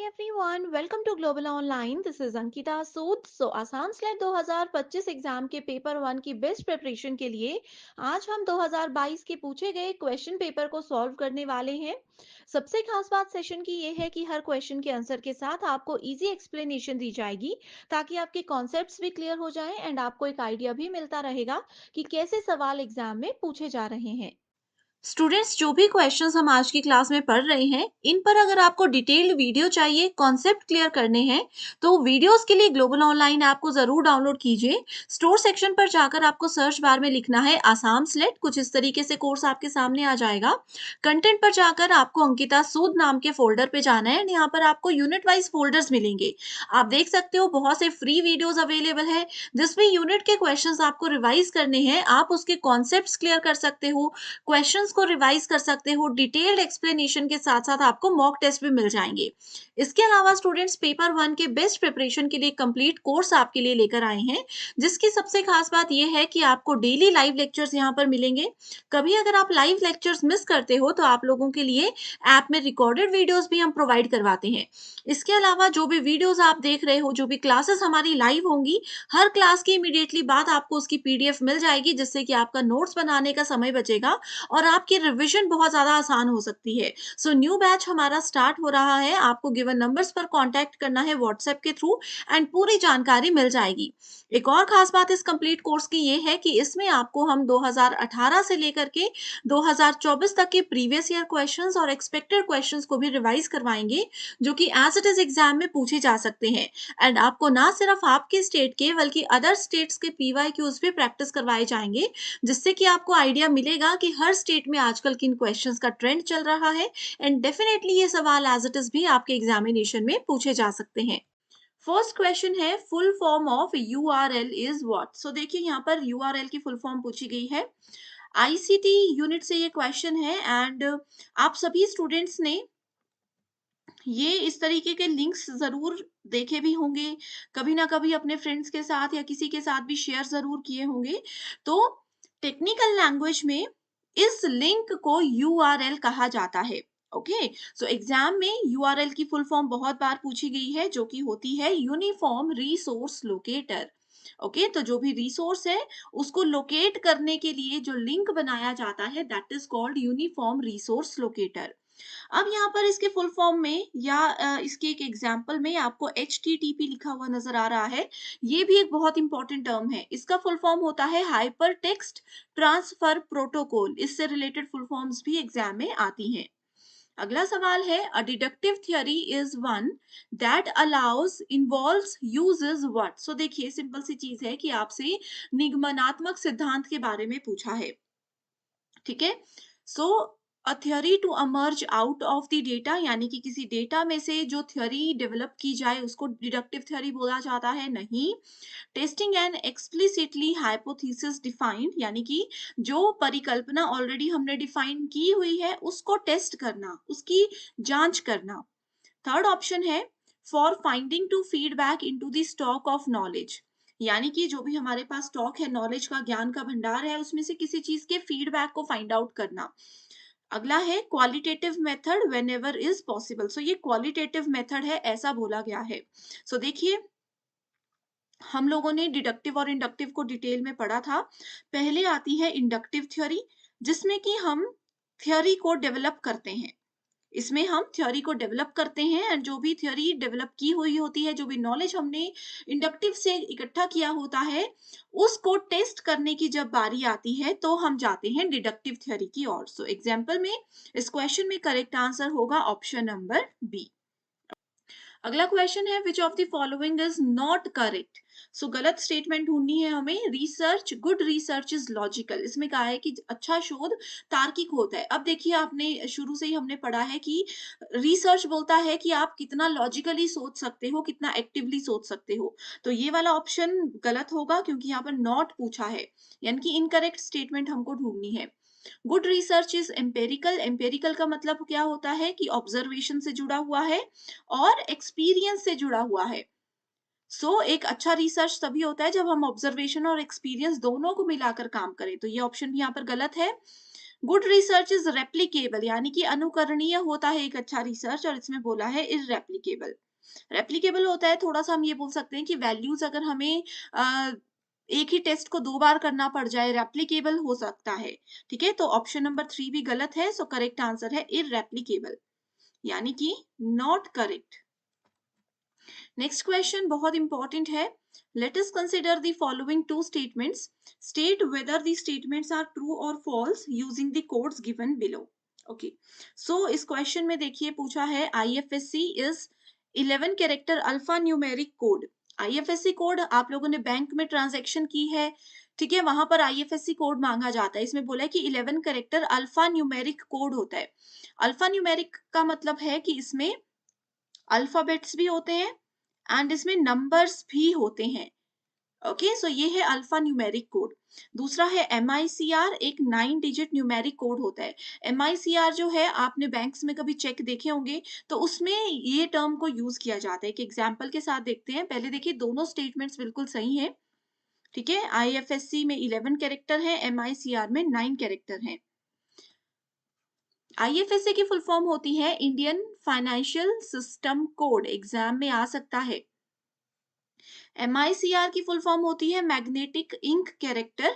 everyone, welcome to Global Online. This is Ankita Sood. So आसान slate 2025 exam के paper 1 की best preparation के लिए आज हम 2022 के पूछे गए क्वेश्चन पेपर को सॉल्व करने वाले हैं। सबसे खास बात सेशन की ये है कि हर क्वेश्चन के आंसर के साथ आपको इजी एक्सप्लेनेशन दी जाएगी ताकि आपके कॉन्सेप्ट्स भी क्लियर हो जाएं एंड आपको एक आइडिया भी मिलता रहेगा कि कैसे सवाल एग्जाम में पूछे जा रहे हैं। स्टूडेंट्स, जो भी क्वेश्चंस हम आज की क्लास में पढ़ रहे हैं, इन पर अगर आपको डिटेल्ड वीडियो चाहिए, कॉन्सेप्ट क्लियर करने हैं, तो वीडियोस के लिए ग्लोबल ऑनलाइन ऐप को जरूर डाउनलोड कीजिए। स्टोर सेक्शन पर जाकर आपको सर्च बार में लिखना है आसाम स्लेट। कुछ इस तरीके से कोर्स आपके सामने आ जाएगा। कंटेंट पर जाकर आपको अंकिता सूद नाम के फोल्डर पे जाना है एंड यहाँ पर आपको यूनिट वाइज फोल्डर्स मिलेंगे। आप देख सकते हो बहुत से फ्री वीडियोस अवेलेबल है जिसमें यूनिट के क्वेश्चंस आपको रिवाइज करने हैं। आप उसके कॉन्सेप्ट्स क्लियर कर सकते हो, क्वेश्चंस को रिवाइज कर सकते हो। डिटेल्ड एक्सप्लेनेशन के साथ साथ आपको मॉक टेस्ट भी मिल जाएंगे। इसके अलावा स्टूडेंट्स पेपर 1 के बेस्ट प्रिपरेशन के लिए कंप्लीट कोर्स आपके लिए लेकर आए हैं, जिसकी सबसे खास बात यह है कि आपको डेली लाइव लेक्चर्स यहाँ पर मिलेंगे। कभी अगर आप लाइव लेक्चर्स मिस करते हो तो आप लोगों के लिए ऐप में रिकॉर्डेड वीडियोस भी हम प्रोवाइड करवाते हैं। इसके अलावा जो भी वीडियोस आप देख रहे हो, जो भी क्लासेस हमारी लाइव होंगी, हर क्लास की इमीडिएटली बाद आपको उसकी पीडीएफ मिल जाएगी, जिससे कि आपका नोट्स बनाने का समय बचेगा और आपकी रिवीजन बहुत ज़्यादा आसान हो सकती है। सो न्यू बैच हमारा स्टार्ट हो रहा है। आपको गिवन नंबर्स पर कांटेक्ट करना है व्हाट्सएप के थ्रू एंड पूरी जानकारी मिल जाएगी। एक और खास बात इस कंप्लीट कोर्स की ये है कि इसमें आपको हम 2018 से लेकर के 2024 तक के प्रीवियस ईयर क्वेश्चंस और एक्सपेक्टेड क्वेश्चंस को भी रिवाइज करवाएंगे, जो कि एज इट इज एग्जाम में पूछे जा सकते हैं। एंड आपको ना सिर्फ आपके स्टेट के बल्कि अदर स्टेट्स के पीवाई क्यूज भी प्रैक्टिस करवाए जाएंगे, जिससे कि आपको आइडिया मिलेगा कि हर स्टेट में आजकल किन क्वेश्चंस का ट्रेंड चल रहा है। एंड डेफिनेटली ये सवाल एज इट इज भी आपके एग्जामिनेशन में पूछे जा सकते हैं। फर्स्ट क्वेश्चन है, full form of URL is what. So देखिए यहाँ पर यूआरएल की फुल फॉर्म पूछी गई है। आईसीटी यूनिट से ये क्वेश्चन है एंड आप सभी स्टूडेंट्स ने ये इस तरीके के लिंक्स जरूर देखे भी होंगे, कभी ना कभी अपने फ्रेंड्स के साथ या किसी के साथ भी शेयर जरूर किए होंगे। तो टेक्निकल लैंग्वेज में इस लिंक को यूआरएल कहा जाता है। ओके, सो एग्जाम में यूआरएल की फुल फॉर्म बहुत बार पूछी गई है, जो कि होती है यूनिफॉर्म रिसोर्स लोकेटर। ओके, तो जो भी रिसोर्स है उसको लोकेट करने के लिए जो लिंक बनाया जाता है, that is called uniform resource locator. अब यहाँ पर इसके फुल फॉर्म में या इसके एक एग्जाम्पल में आपको HTTP लिखा हुआ नजर आ रहा है। ये भी एक बहुत इंपॉर्टेंट टर्म है। इसका फुल फॉर्म होता है हाइपर टेक्स्ट ट्रांसफर प्रोटोकॉल। इससे रिलेटेड फुल फॉर्म्स भी एग्जाम में आती हैं। अगला सवाल है, a deductive theory is one that allows involves uses what. So देखिए सिंपल सी चीज है कि आपसे निगमनात्मक सिद्धांत के बारे में पूछा है। ठीक है, so a theory to emerge out of the data, यानी कि किसी डेटा में से जो थ्योरी डेवलप की जाए उसको डिडक्टिव थ्योरी बोला जाता है। नहीं, testing and explicitly hypothesis defined, यानी कि जो परिकल्पना ऑलरेडी हमने डिफाइन की हुई है उसको टेस्ट करना, उसकी जांच करना। थर्ड ऑप्शन है, for finding to feedback into the stock of knowledge, यानी कि जो भी हमारे पास स्टॉक है नॉलेज का, ज्ञान का भंडार है, उसमें से किसी चीज के फीडबैक को फाइंड आउट करना। अगला है qualitative method whenever is possible. So ये क्वालिटेटिव मेथड है, ऐसा बोला गया है। सो देखिए हम लोगों ने डिडक्टिव और इंडक्टिव को डिटेल में पढ़ा था। पहले आती है इंडक्टिव थ्योरी, जिसमें कि हम थ्योरी को डेवलप करते हैं। इसमें हम थ्योरी को डेवलप करते हैं एंड जो भी थ्योरी डेवलप की हुई होती है, जो भी नॉलेज हमने इंडक्टिव से इकट्ठा किया होता है, उसको टेस्ट करने की जब बारी आती है तो हम जाते हैं डिडक्टिव थ्योरी की ओर। सो एग्जाम्पल में इस क्वेश्चन में करेक्ट आंसर होगा ऑप्शन नंबर बी। अगला क्वेश्चन है, which of the following is not correct. So गलत स्टेटमेंट ढूंढनी है हमें। Research, good research is logical. इसमें कहा है कि अच्छा शोध तार्किक होता है। अब देखिए आपने शुरू से ही हमने पढ़ा है कि रिसर्च बोलता है कि आप कितना लॉजिकली सोच सकते हो, कितना एक्टिवली सोच सकते हो। तो ये वाला ऑप्शन गलत होगा क्योंकि यहाँ पर नॉट पूछा है, यानी कि इनकरेक्ट स्टेटमेंट हमको ढूंढनी है। Good research is empirical. Empirical का मतलब क्या होता है कि ऑब्जर्वेशन से जुड़ा हुआ है और एक्सपीरियंस से जुड़ा हुआ है। एक अच्छा रिसर्च तभी होता है जब हम ऑब्जर्वेशन और एक्सपीरियंस दोनों को मिलाकर काम करें। तो ये ऑप्शन भी यहाँ पर गलत है। गुड रिसर्च इज रेप्लिकेबल, यानी कि अनुकरणीय होता है एक अच्छा रिसर्च, और इसमें बोला है इरेप्लिकेबल। रेप्लिकेबल होता है, थोड़ा सा हम ये बोल सकते हैं कि वैल्यूज अगर हमें एक ही टेस्ट को 2 बार करना पड़ जाए, रेप्लिकेबल हो सकता है। ठीक है, तो ऑप्शन नंबर 3 भी गलत है, सो करेक्ट आंसर है इरेप्लिकेबल, यानी कि नॉट करेक्ट। नेक्स्ट क्वेश्चन बहुत इंपॉर्टेंट है। Let us consider the following two statements, state whether the statements are true और false using the codes given below. Okay, so इस क्वेश्चन में देखिए पूछा है IFSC is 11 character alpha numeric code. IFSC code आप लोगों ने बैंक में ट्रांजैक्शन की है, ठीक है, वहां पर आईएफएससी कोड मांगा जाता है। इसमें बोला है कि 11 कैरेक्टर अल्फा न्यूमेरिक कोड होता है। अल्फा न्यूमेरिक का मतलब है कि इसमें अल्फाबेट्स भी होते हैं एंड इसमें नंबर्स भी होते हैं। ओके, सो ये है अल्फा न्यूमेरिक कोड। दूसरा है एमआईसीआर, एक 9 डिजिट न्यूमेरिक कोड होता है। एमआईसीआर जो है, आपने बैंक्स में कभी चेक देखे होंगे, तो उसमें ये टर्म को यूज किया जाता है। एक एग्जांपल के साथ देखते हैं। पहले देखिए, दोनों स्टेटमेंट्स बिल्कुल सही हैं। ठीक है, आईएफएससी में 11 कैरेक्टर है, एमआईसीआर में 9 कैरेक्टर है। आईएफएससी की फुल फॉर्म होती है Indian financial system code, exam में आ सकता है। एमआईसीआर की फुल फॉर्म होती है मैग्नेटिक इंक कैरेक्टर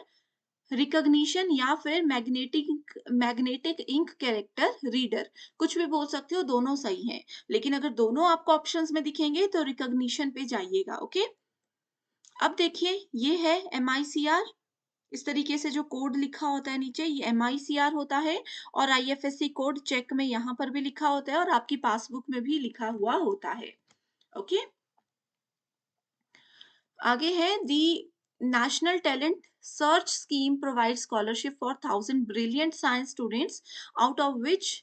रिकॉग्निशन, या फिर मैग्नेटिक इंक कैरेक्टर रीडर। कुछ भी बोल सकते हो, दोनों सही हैं, लेकिन अगर दोनों आपको ऑप्शंस में दिखेंगे तो रिकॉग्निशन पे जाइएगा। ओके, अब देखिए ये है एमआईसीआर। इस तरीके से जो कोड लिखा होता है नीचे, ये एमआईसीआर होता है, और आईएफएससी कोड चेक में यहाँ पर भी लिखा होता है और आपकी पासबुक में भी लिखा हुआ होता है। ओके, आगे है the national talent search scheme provide scholarship for 1000 brilliant science students, out of which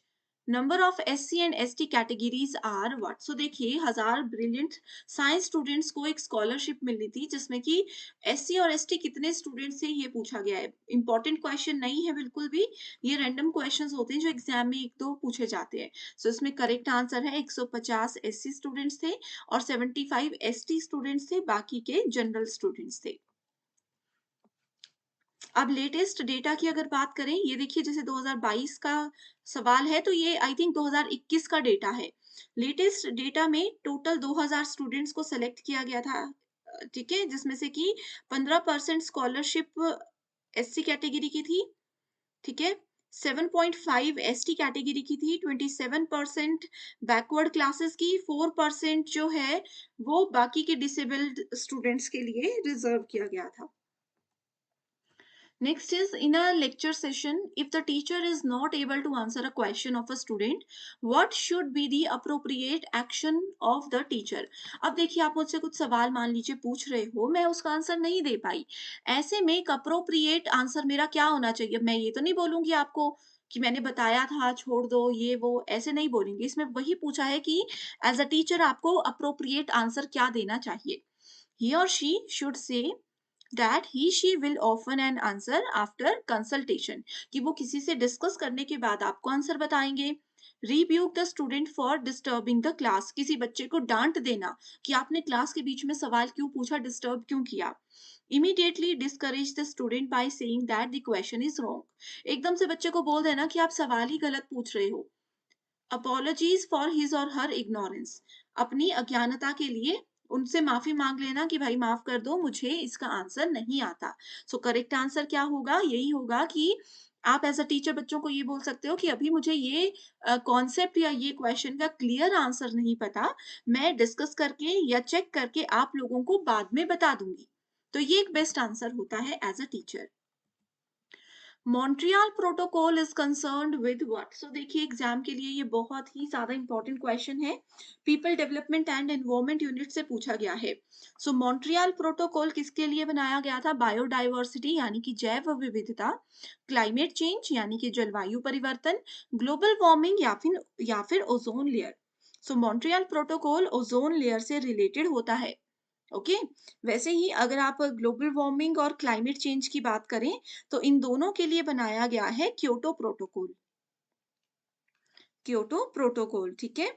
number of SC and ST categories are what. So देखिए, 1000 ब्रिलियंट साइंस स्टूडेंट्स को एक स्कॉलरशिप मिली थी, जिसमें कि एससी और एसटी कितने स्टूडेंट्स से ये पूछा गया है। इंपॉर्टेंट क्वेश्चन नहीं है बिल्कुल भी, ये रैंडम क्वेश्चंस होते हैं जो एग्जाम में एक दो पूछे जाते हैं। सो इसमें करेक्ट आंसर है 150 एससी स्टूडेंट्स थे और 75 एसटी स्टूडेंट्स थे, बाकी के जनरल स्टूडेंट्स थे। अब लेटेस्ट डेटा की अगर बात करें, ये देखिए जैसे 2022 का सवाल है, तो ये आई थिंक 2021 का डेटा है। लेटेस्ट डेटा में टोटल 2000 स्टूडेंट्स को सेलेक्ट किया गया था, ठीक है, जिसमें से कि 15% स्कॉलरशिप एससी कैटेगरी की थी, ठीक है, 7.5 एसटी कैटेगरी की थी, 27% बैकवर्ड क्लासेस की, 4% जो है वो बाकी के डिसेबल्ड स्टूडेंट्स के लिए रिजर्व किया गया था। Next is in a lecture session, if the teacher is not able to answer a question of a student, what should be the appropriate action of the teacher? अब देखिए, आप मुझसे कुछ सवाल मान लीजिए पूछ रहे हो, मैं उसका आंसर नहीं दे पाई। ऐसे में एक अप्रोप्रिएट आंसर मेरा क्या होना चाहिए? मैं ये तो नहीं बोलूंगी आपको कि मैंने बताया था, छोड़ दो, ये वो, ऐसे नहीं बोलेंगे। इसमें वही पूछा है कि एज अ टीचर आपको अप्रोप्रिएट आंसर क्या देना चाहिए। He or she should say that he she will often an answer after consultation, कि वो किसी से डिस्कस करने के बाद आपको आंसर बताएंगे। Rebuke the student for disturbing the class, किसी बच्चे को डांट देना कि आपने क्लास के बीच में सवाल क्यों पूछा, डिस्टर्ब क्यों किया। Immediately discourage the student by saying that the question is wrong, एकदम से बच्चे को बोल देना कि आप सवाल ही गलत पूछ रहे हो। अपॉलजीज फॉर हिज और हर इग्नोरेंस, अपनी अज्ञानता के लिए उनसे माफी मांग लेना कि भाई माफ कर दो, मुझे इसका आंसर नहीं आता। सो करेक्ट आंसर क्या होगा? यही होगा कि आप एज अ टीचर बच्चों को ये बोल सकते हो कि अभी मुझे ये कॉन्सेप्ट या ये क्वेश्चन का क्लियर आंसर नहीं पता, मैं डिस्कस करके या चेक करके आप लोगों को बाद में बता दूंगी। तो ये एक बेस्ट आंसर होता है as a teacher. Montreal protocol is concerned with what. So देखिए, एग्जाम के लिए ये बहुत ही ज्यादा इंपॉर्टेंट क्वेश्चन है, people development and environment unit से पूछा गया है। सो मॉन्ट्रियल प्रोटोकॉल किसके लिए बनाया गया था? बायोडाइवर्सिटी यानी कि जैव विविधता, क्लाइमेट चेंज यानी कि जलवायु परिवर्तन, ग्लोबल वार्मिंग या फिर ओजोन लेयर। सो मॉन्ट्रियल प्रोटोकॉल ओजोन लेयर से रिलेटेड होता है। ओके, वैसे ही अगर आप ग्लोबल वार्मिंग और क्लाइमेट चेंज की बात करें, तो इन दोनों के लिए बनाया गया है क्योटो प्रोटोकॉल। क्योटो प्रोटोकॉल, ठीक है।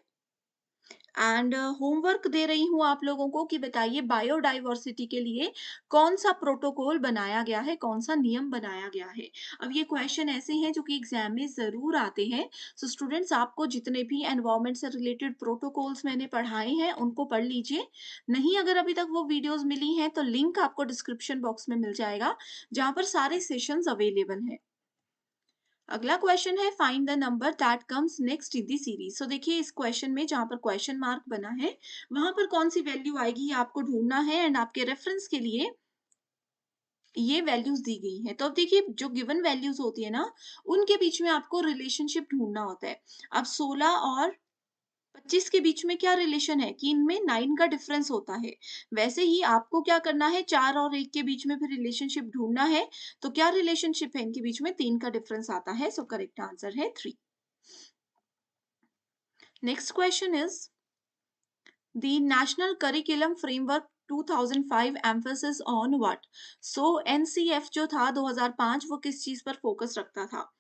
एंड होमवर्क दे रही हूँ आप लोगों को कि बताइए बायोडाइवर्सिटी के लिए कौन सा प्रोटोकॉल बनाया गया है, कौन सा नियम बनाया गया है। अब ये क्वेश्चन ऐसे हैं जो कि एग्जाम में ज़रूर आते हैं। सो स्टूडेंट्स, आपको जितने भी एनवायरनमेंट से रिलेटेड प्रोटोकॉल्स मैंने पढ़ाए हैं उनको पढ़ लीजिए। नहीं अगर अभी तक वो वीडियोस मिली हैं तो लिंक आपको डिस्क्रिप्शन बॉक्स में मिल जाएगा, जहाँ पर सारे सेशंस अवेलेबल हैं। अगला क्वेश्चन है find the number that comes next in the series. So देखिए इस क्वेश्चन में जहां पर क्वेश्चन मार्क बना है वहां पर कौन सी वैल्यू आएगी ये आपको ढूंढना है, एंड आपके रेफरेंस के लिए ये वैल्यूज दी गई हैं। तो अब देखिए जो गिवन वैल्यूज होती है ना, उनके बीच में आपको रिलेशनशिप ढूंढना होता है। अब 16 और 25 के बीच में क्या रिलेशन है कि इनमें 9 का डिफरेंस होता है। वैसे ही आपको क्या करना है, 4 और 1 के बीच में भी रिलेशनशिप ढूंढना है। तो क्या रिलेशनशिप है इनके बीच में, 3 का डिफरेंस आता है। सो करेक्ट आंसर है 3। Next question is the National Curriculum Framework 2005 emphasis on what? So NCF जो था 2005 वो किस चीज पर फोकस रखता था?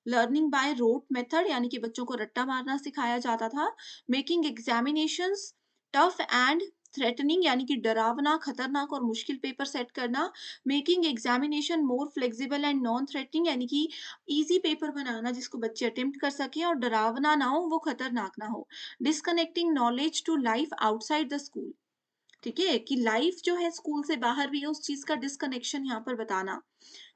लर्निंग बाय रोट मेथड यानी कि बच्चों को रट्टा मारना सिखाया जाता था। Making examinations tough and threatening यानी कि डरावना, खतरनाक और मुश्किल पेपर सेट करना। Making examination more flexible and non threatening यानी कि इजी पेपर बनाना जिसको बच्चे अटेम्प्ट कर सकें और डरावना ना हो, वो खतरनाक ना हो। Disconnecting knowledge to life outside the school, ठीक है, कि लाइफ जो है स्कूल से बाहर भी है उस चीज का डिस्कनेक्शन यहाँ पर बताना।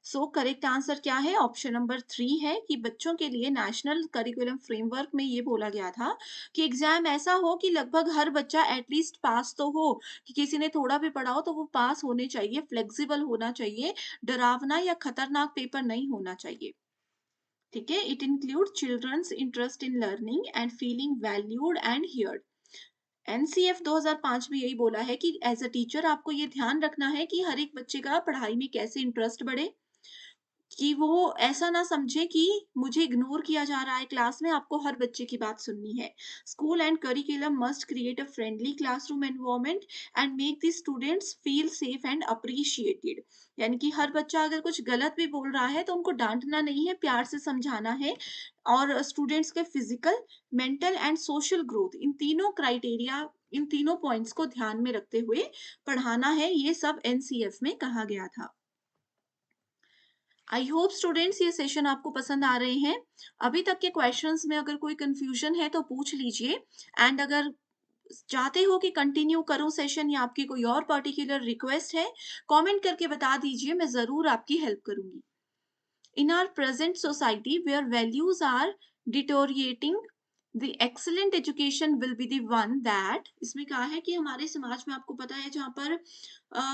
सो करेक्ट आंसर क्या है, ऑप्शन नंबर 3 है कि बच्चों के लिए नेशनल करिकुलम फ्रेमवर्क में ये बोला गया था कि एग्जाम ऐसा हो कि लगभग हर बच्चा एटलीस्ट पास तो हो, कि किसी ने थोड़ा भी पढ़ा हो तो वो पास होने चाहिए, फ्लेक्सिबल होना चाहिए, डरावना या खतरनाक पेपर नहीं होना चाहिए। ठीक है, it include children's interest in learning and feeling valued and heard. NCF 2005 में यही बोला है कि एज अ टीचर आपको ये ध्यान रखना है कि हर एक बच्चे का पढ़ाई में कैसे इंटरेस्ट बढ़े, कि वो ऐसा ना समझे कि मुझे इग्नोर किया जा रहा है क्लास में, आपको हर बच्चे की बात सुननी है। School and curriculum must create a friendly classroom environment and make the students feel safe and appreciated. यानी कि हर बच्चा अगर कुछ गलत भी बोल रहा है तो उनको डांटना नहीं है, प्यार से समझाना है। और स्टूडेंट्स के physical, mental and social growth, इन तीनों क्राइटेरिया, इन तीनों पॉइंट्स को ध्यान में रखते हुए पढ़ाना है, ये सब एनसीएफ में कहा गया था। आई होप स्टूडेंट्स ये सेशन आपको पसंद आ रहे हैं। अभी तक के क्वेश्चंस में अगर कोई कंफ्यूजन है तो पूछ लीजिए, एंड अगर चाहते हो कि कंटिन्यू करूं सेशन या आपकी कोई और पर्टिकुलर रिक्वेस्ट है, कमेंट करके बता दीजिए, मैं ज़रूर आपकी हेल्प करूंगी। In our present society where values are deteriorating, the excellent education will be the one that, इसमें कहा है कि हमारे समाज में आपको पता है जहाँ पर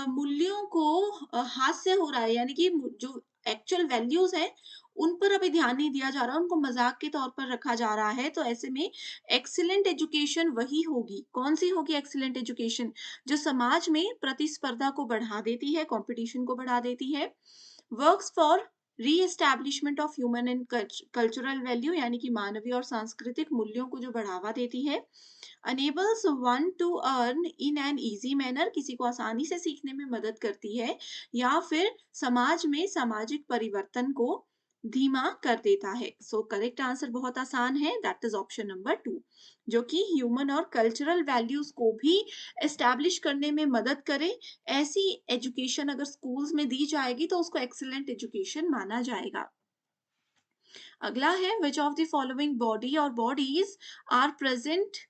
मूल्यों को हाथ से हो रहा है, यानी कि जो एक्चुअल वैल्यूज है उन पर अभी ध्यान नहीं दिया जा रहा, उनको मजाक के तौर पर रखा जा रहा है। तो ऐसे में एक्सीलेंट एजुकेशन वही होगी, कौन सी होगी एक्सीलेंट एजुकेशन, जो समाज में प्रतिस्पर्धा को बढ़ा देती है, कंपटीशन को बढ़ा देती है। Works for reestablishment of human and cultural value यानी कि मानवीय और सांस्कृतिक मूल्यों को जो बढ़ावा देती है। Enables one two earn in an easy manner, किसी को आसानी से सीखने में मदद करती है। या फिर समाज में सामाजिक परिवर्तन को धीमा कर देता है। सो करेक्ट आंसर बहुत आसान है, दैट इज ऑप्शन नंबर 2, जो कि ह्यूमन और कल्चरल वैल्यूज को भी एस्टैब्लिश करने में मदद करे। ऐसी एजुकेशन अगर स्कूल्स में दी जाएगी तो उसको एक्सीलेंट एजुकेशन माना जाएगा। अगला है which of the following body और bodies are present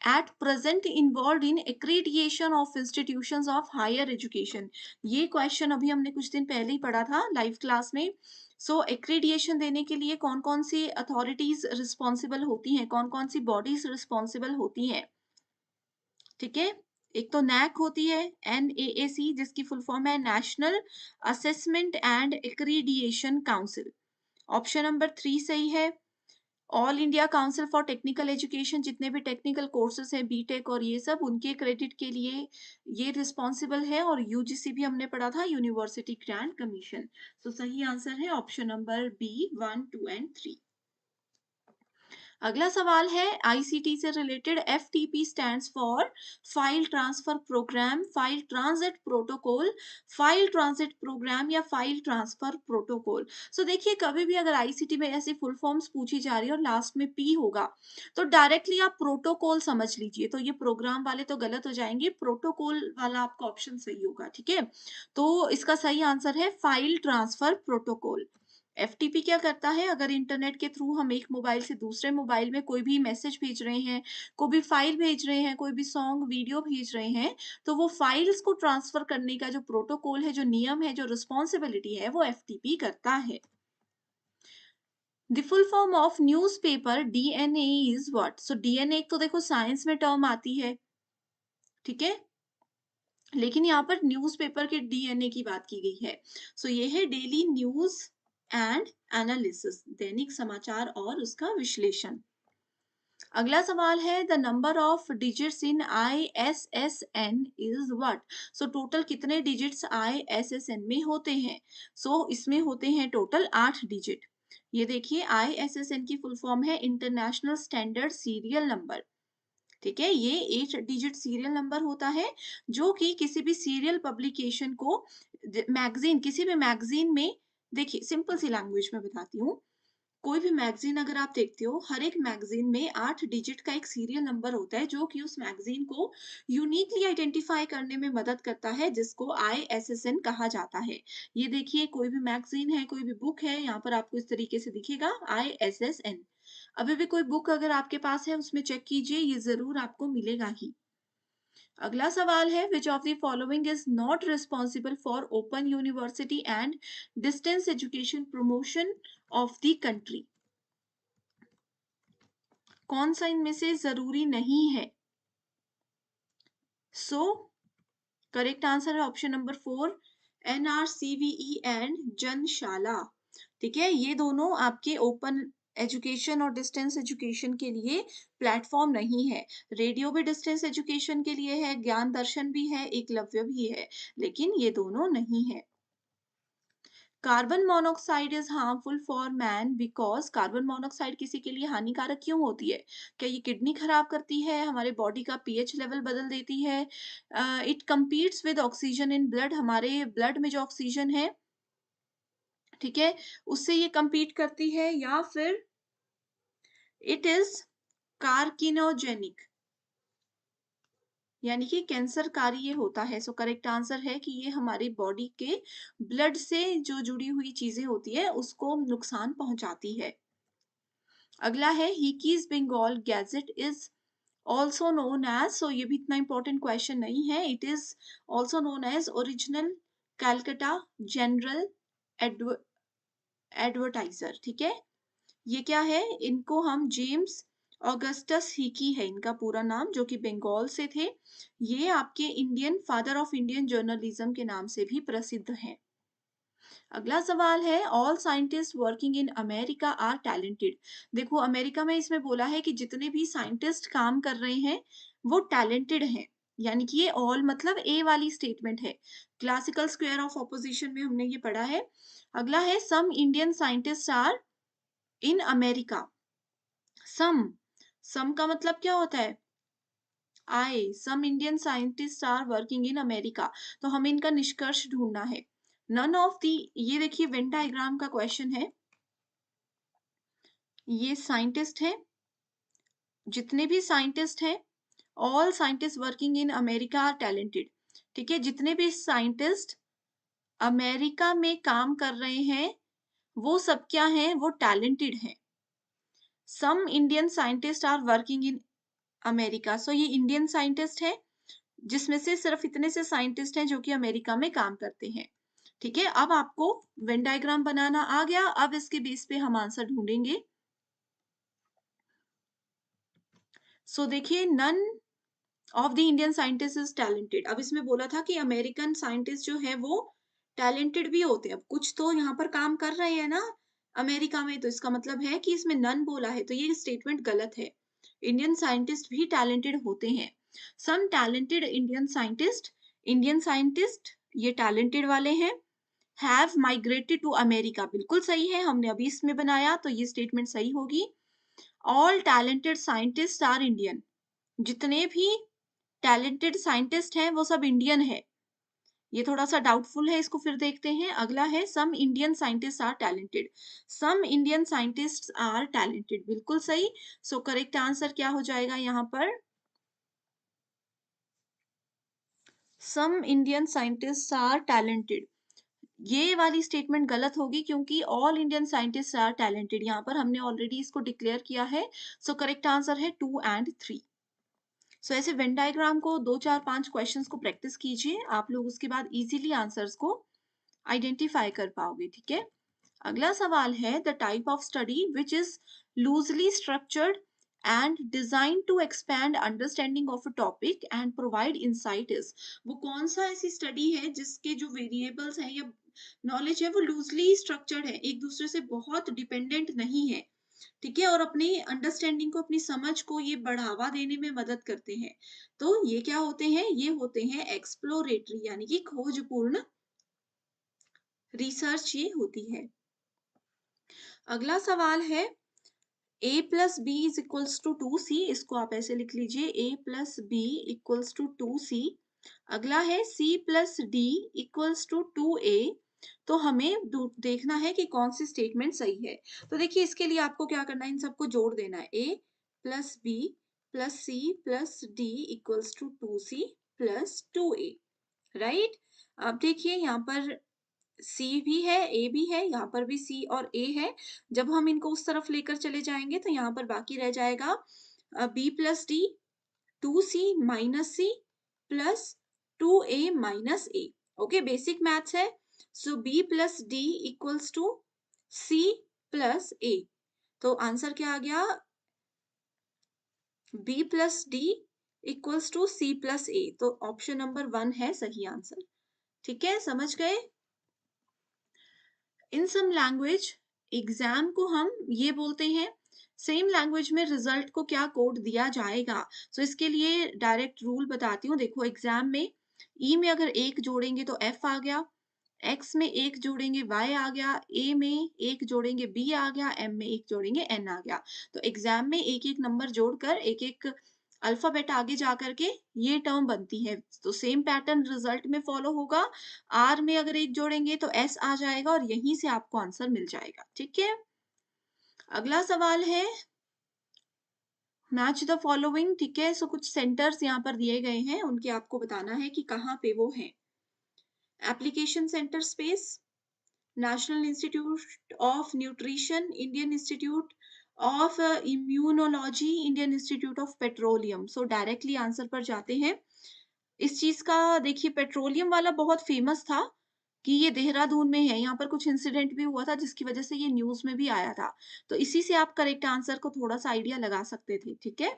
at present involve in accreditation of institutions of higher education. ये क्वेश्चन अभी हमने कुछ दिन पहले ही पढ़ा था लाइव क्लास में। सो एक्रीडिएशन देने के लिए कौन कौन सी अथॉरिटीज रिस्पॉन्सिबल होती हैं, कौन कौन सी बॉडीज रिस्पॉन्सिबल होती हैं, ठीक है। एक तो नैक होती है, NAAC, जिसकी फुल फॉर्म है national assessment and accreditation council. Option number 3 सही है। All India council for technical education, जितने भी टेक्निकल कोर्सेज हैं, बीटेक और ये सब, उनके क्रेडिट के लिए ये रिस्पॉन्सिबल है। और यूजीसी भी हमने पढ़ा था, यूनिवर्सिटी ग्रांट कमीशन। सो सही आंसर है ऑप्शन नंबर बी 1, 2 एंड 3। अगला सवाल है आईसीटी से related, FTP stands for file transfer program, file transit protocol, file transit program या फाइल ट्रांसफर प्रोटोकॉल। सो देखिए, कभी भी अगर आईसीटी में ऐसी फुल फॉर्म्स पूछी जा रही है और लास्ट में पी होगा, तो डायरेक्टली आप प्रोटोकॉल समझ लीजिए। तो ये प्रोग्राम वाले तो गलत हो जाएंगे, प्रोटोकॉल वाला आपका ऑप्शन सही होगा। ठीक है, तो इसका सही आंसर है फाइल ट्रांसफर प्रोटोकॉल। एफटीपी क्या करता है, अगर इंटरनेट के थ्रू हम एक मोबाइल से दूसरे मोबाइल में कोई भी मैसेज भेज रहे हैं, कोई भी फाइल भेज रहे हैं, कोई भी सॉन्ग वीडियो भेज रहे हैं, तो वो फाइल्स को ट्रांसफर करने का जो प्रोटोकॉल है, जो नियम है, जो रिस्पॉन्सिबिलिटी है, वो एफटीपी करता है। The full form of newspaper DNA is what. So DNA तो देखो साइंस में टर्म आती है, ठीक है, लेकिन यहाँ पर न्यूज़पेपर के डीएनए की बात की गई है। सो ये है डेली न्यूज एंड एनालिसिस, दैनिक समाचार और उसका विश्लेषण। अगला सवाल है the number of digits in ISSN is what. So total कितने डिजिट्स ISSN में होते हैं। इसमें होते हैं टोटल 8 डिजिट। ये देखिए, ISSN की फुल फॉर्म है इंटरनेशनल स्टैंडर्ड सीरियल नंबर। ठीक है, ये 8 डिजिट सीरियल नंबर होता है, जो कि किसी भी सीरियल पब्लिकेशन को, मैगजीन, किसी भी मैगजीन में, देखिए सिंपल सी लैंग्वेज में बताती हूँ, कोई भी मैगजीन अगर आप देखते हो, हर एक मैगजीन में 8 डिजिट का एक सीरियल नंबर होता है, जो कि उस मैगजीन को यूनिकली आइडेंटिफाई करने में मदद करता है, जिसको ISSN कहा जाता है। ये देखिए, कोई भी मैगजीन है, कोई भी बुक है, यहाँ पर आपको इस तरीके से दिखेगा ISSN। अभी भी कोई बुक अगर आपके पास है, उसमें चेक कीजिए, ये जरूर आपको मिलेगा ही। अगला सवाल है which of the following is not responsible for open university and distance education promotion of the country. कौन सा इनमें से जरूरी नहीं है। करेक्ट आंसर है ऑप्शन नंबर 4, NRCVE एंड जनशाला। ठीक है, ये दोनों आपके ओपन एजुकेशन और डिस्टेंस एजुकेशन के लिए प्लेटफॉर्म नहीं है। रेडियो भी डिस्टेंस एजुकेशन के लिए है, ज्ञान दर्शन भी है, एकलव्य भी है, लेकिन ये दोनों नहीं है। Carbon monoxide is harmful for man because, carbon monoxide किसी के लिए हानिकारक क्यों होती है। क्या ये किडनी खराब करती है, हमारे बॉडी का पीएच लेवल बदल देती है, it competes with oxygen in blood, हमारे ब्लड में जो ऑक्सीजन है, ठीक है, उससे ये कम्पीट करती है, या फिर इट इज कार्किनोजेनिक, यानी कि कैंसरकारी ये होता है। करेक्ट आंसर है कि ये हमारी बॉडी के ब्लड से जो जुड़ी हुई चीजें होती है, उसको नुकसान पहुंचाती है। अगला है Hicky's Bengal gazette is also known as. ये भी इतना इंपॉर्टेंट क्वेश्चन नहीं है। It is also known as original Calcutta general advertiser. ठीक है, ये क्या है, इनको हम जेम्स ऑगस्टस हिकी है इनका पूरा नाम, जो कि बंगाल से थे। ये आपके Indian father of Indian journalism के नाम से भी प्रसिद्ध हैं। अगला सवाल है all scientist working in America are talented. देखो, अमेरिका में इसमें बोला है कि जितने भी साइंटिस्ट काम कर रहे हैं वो टैलेंटेड हैं, यानी कि ये ऑल मतलब ए वाली स्टेटमेंट है। क्लासिकल स्क्वायर ऑफ ऑपोजिशन में हमने ये पढ़ा है। अगला है some Indian scientist are in America. Some, some का मतलब क्या होता है, some Indian scientist are working in America. तो हमें इनका निष्कर्ष ढूंढना है। नन ऑफ दी, ये देखिए वेन डायग्राम का क्वेश्चन है, ये साइंटिस्ट है, जितने भी साइंटिस्ट हैं, all scientist working in America are talented. ठीक है, जितने भी साइंटिस्ट अमेरिका में काम कर रहे हैं, वो सब क्या हैं, वो टैलेंटेड हैं। Some Indian scientist are working in America. ये इंडियन साइंटिस्ट है, जिसमें से सिर्फ इतने से साइंटिस्ट हैं जो कि अमेरिका में काम करते हैं। ठीक है, अब आपको वेन डायग्राम बनाना आ गया। अब इसके बेस पे हम आंसर ढूंढेंगे। देखिए, none of the Indian scientist is talented. अब इसमें बोला था कि अमेरिकन साइंटिस्ट जो है वो टैलेंटेड भी होते हैं। अब कुछ तो यहाँ पर काम कर रहे हैं ना अमेरिका में, तो इसका मतलब है कि इसमें नन बोला है, तो ये स्टेटमेंट गलत है। इंडियन साइंटिस्ट भी टैलेंटेड होते हैं। सम टैलेंटेड इंडियन साइंटिस्ट ये टैलेंटेड वाले हैं। हैव माइग्रेटेड टू अमेरिका, बिल्कुल सही है, हमने अभी इसमें बनाया, तो ये स्टेटमेंट सही होगी। All talented scientist are Indian. जितने भी टैलेंटेड साइंटिस्ट हैं वो सब इंडियन है। ये थोड़ा-सा डाउटफुल है, इसको फिर देखते हैं। अगला है some Indian scientist are talented. Some Indian scientists are talented, बिल्कुल सही। सो करेक्ट आंसर क्या हो जाएगा यहाँ पर? Some Indian scientists are talented. ये वाली स्टेटमेंट गलत होगी क्योंकि all Indian scientist are talented, यहाँ पर हमने ऑलरेडी इसको डिक्लेयर किया है। सो करेक्ट आंसर है 2 एंड 3। सो ऐसे वेन डायग्राम को 2, 4, 5 क्वेश्चंस को प्रैक्टिस कीजिए, आप लोग उसके बाद इजीली आंसर्स को आइडेंटिफाई कर पाओगे, ठीक है? अगला सवाल है the type of study which is loosely structured and design to expand understanding of a topic and provide insight is. वो कौन सा ऐसी स्टडी है जिसके जो वेरिएबल्स हैं या नॉलेज है वो लूजली स्ट्रक्चर्ड है, एक दूसरे से बहुत डिपेंडेंट नहीं है, ठीक है, और अपनी अंडरस्टैंडिंग को, अपनी समझ को ये बढ़ावा देने में मदद करते हैं। तो ये क्या होते हैं? ये होते हैं एक्सप्लोरेटरी, यानी कि खोजपूर्ण रिसर्च ये होती है। अगला सवाल है a plus B is equals to 2c, इसको आप ऐसे लिख लीजिए a plus B equals to 2c। अगला है c plus D equals to 2a। तो हमें देखना है कि कौन सी स्टेटमेंट सही है। तो देखिए इसके लिए आपको क्या करना है, इन सबको जोड़ देना है। a plus B plus c plus D equals to 2c plus 2a, right. अब देखिए यहाँ पर सी भी है, ए भी है, यहाँ पर भी सी और ए है। जब हम इनको उस तरफ लेकर चले जाएंगे तो यहाँ पर बाकी रह जाएगा B plus D, 2c minus C plus 2a minus A. Okay, basic maths है। So B plus D equals to C plus A. तो आंसर क्या आ गया? B plus D equals to C plus A. तो option number 1 है सही answer, ठीक है, समझ गए? इन सम लैंग्वेज, एग्जाम को हम ये बोलते हैं, सेम लैंग्वेज में रिजल्ट को क्या कोड दिया जाएगा। सो इसके लिए डायरेक्ट रूल बताती हूँ। देखो एग्जाम में ई में अगर 1 जोड़ेंगे तो एफ आ गया, एक्स में 1 जोड़ेंगे वाई आ गया, ए में 1 जोड़ेंगे बी आ गया, एम में 1 जोड़ेंगे एन आ गया। तो एग्जाम में एक एक नंबर जोड़कर एक एक अल्फाबेट आगे जा करके ये टर्म बनती है। तो सेम पैटर्न रिजल्ट में फॉलो होगा। आर में अगर 1 जोड़ेंगे तो एस आ जाएगा और यहीं से आपको आंसर मिल जाएगा, ठीक है। अगला सवाल है मैच द फॉलोइंग, ठीक है। सो कुछ सेंटर्स यहाँ पर दिए गए हैं, उनके आपको बताना है कि कहाँ पे वो हैं। Application centre space, national institute of nutrition, Indian institute of immunology, Indian institute of petroleum. So directly answer पर जाते हैं। इस चीज का देखिए, पेट्रोलियम वाला बहुत फेमस था कि ये देहरादून में है, यहाँ पर कुछ इंसिडेंट भी हुआ था जिसकी वजह से ये न्यूज में भी आया था। तो इसी से आप करेक्ट आंसर को थोड़ा सा आइडिया लगा सकते थे, ठीक है।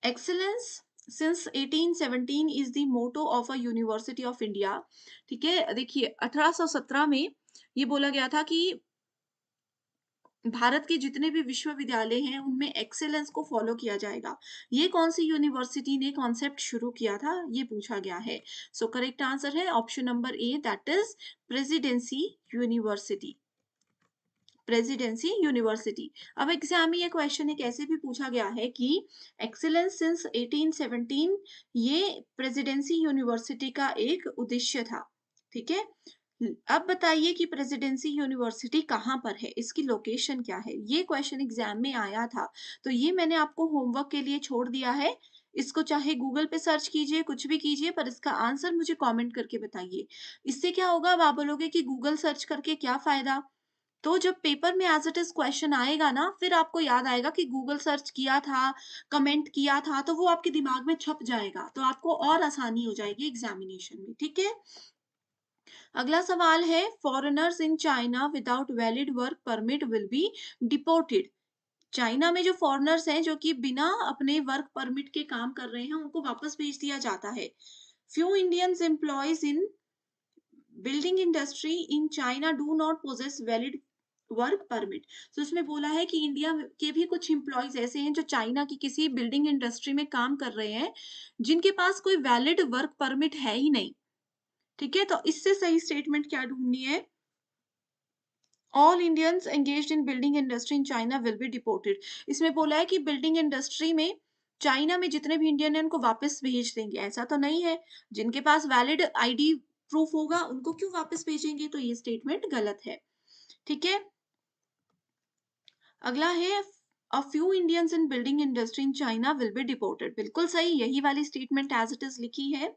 Excellence since 1817 is the motto of a university of India, ठीक है। देखिए 1817 में ये बोला गया था कि भारत के जितने भी विश्वविद्यालय हैं उनमें एक्सेलेंस को फॉलो किया जाएगा। ये कौन सी यूनिवर्सिटी ने कॉन्सेप्ट शुरू किया था, ये पूछा गया है। सो करेक्ट आंसर है option number A, that is presidency university. Presidency university. अब एग्जाम में ये क्वेश्चन एक ऐसे भी पूछा गया है कि एक्सीलेंस सिंस 1817 ये प्रेसिडेंसी यूनिवर्सिटी का एक उद्देश्य था, ठीक है। अब बताइए कि प्रेसिडेंसी यूनिवर्सिटी कहाँ पर है, इसकी लोकेशन क्या है। ये क्वेश्चन एग्जाम में आया था, तो ये मैंने आपको होमवर्क के लिए छोड़ दिया है। इसको चाहे गूगल पे सर्च कीजिए, कुछ भी कीजिए, पर इसका आंसर मुझे कमेंट करके बताइए। इससे क्या होगा, अब आप बोलोगे कि गूगल सर्च करके क्या फायदा। तो जब पेपर में एज इट इज क्वेश्चन आएगा ना, फिर आपको याद आएगा कि गूगल सर्च किया था, कमेंट किया था, तो वो आपके दिमाग में छप जाएगा, तो आपको और आसानी हो जाएगी एग्जामिनेशन में, ठीक है। अगला सवाल है foreigners in China without valid work permit will be deported. China में जो फॉरेनर्स हैं जो कि बिना अपने वर्क परमिट के काम कर रहे हैं उनको वापस भेज दिया जाता है। Few Indians employees in building industry in China do not possess valid work permit. तो इसमें बोला है कि इंडिया के भी कुछ एम्प्लॉयज ऐसे हैं जो चाइना की किसी बिल्डिंग इंडस्ट्री में काम कर रहे हैं जिनके पास कोई वैलिड वर्क परमिट है ही नहीं, ठीक है। तो इससे सही स्टेटमेंट क्या ढूंढनी है, all Indians engaged in building industry in China will be deported. इसमें बोला है कि बिल्डिंग इंडस्ट्री में चाइना में जितने भी इंडियन हैं उनको वापस भेज देंगे। ऐसा तो नहीं है। जिनके पास वैलिड आईडी प्रूफ होगा उनको क्यों वापस भेजेंगे? तो ये स्टेटमेंट गलत है। ठीक है। अगला है a few Indians in building industry in China will be deported. बिल्कुल सही, यही वाली स्टेटमेंट एज इट इज लिखी है।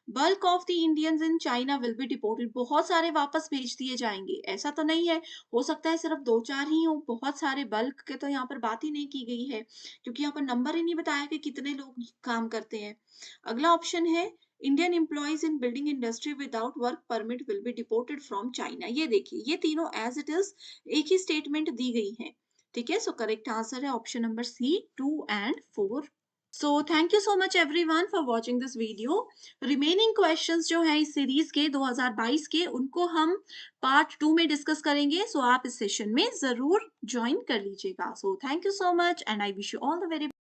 Bulk of the Indians in China will be deported. बहुत सारे वापस भेज दिए जाएंगे, ऐसा तो नहीं है। हो सकता है सिर्फ दो चार ही हो, बहुत सारे बल्क के तो यहाँ पर बात ही नहीं की गई है, क्योंकि यहाँ पर नंबर ही नहीं बताया कि कितने लोग काम करते हैं। अगला ऑप्शन है Indian employees in building industry without work permit will be deported from China. ये देखिए, ये तीनों एज इट इज एक ही स्टेटमेंट दी गई है। ठीक है, सो करेक्ट आंसर है option number C, 2 and 4। So thank you so much everyone for watching this video. Remaining questions जो है इस सीरीज के 2022 के, उनको हम पार्ट 2 में डिस्कस करेंगे। सो आप इस सेशन में जरूर ज्वाइन कर लीजिएगा। सो thank you so much and I wish you all the very